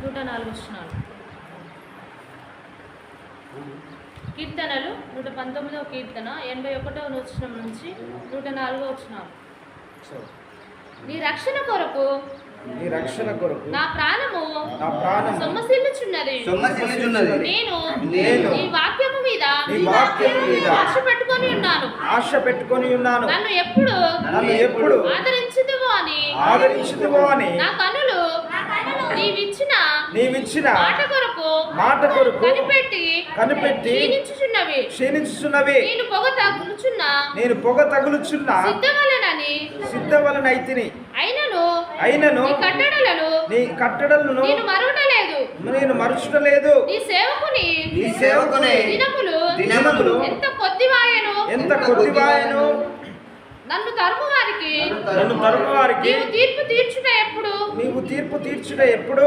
104 వచనాలు. కీర్తనలు 119వ కీర్తన 81వ వచనం నుంచి 104వ వచనాలు. నీ రక్షణ కొరకు నా ప్రాణము సొమ్మసిల్లుచున్నది. నేను నీ వాక్యము మీద ఆశ పెట్టుకొని ఉన్నాను. నన్ను ఎప్పుడు ఆదరించుదువో అని నా కనులు నీవిచ్చిన మాట కొరకు కనిపెట్టి క్షీణించుచున్నవి. నేను పొగ తగులుచున్నా సిద్ధవలనైతిని. అయినను నీ కట్టడలను నేను మరుచుటలేదు. నీ సేవకుని దినములు ఎంత కొద్దివాయను. నన్ను తరుము వారికి నీవు తీర్పు తీర్చుట ఎప్పుడు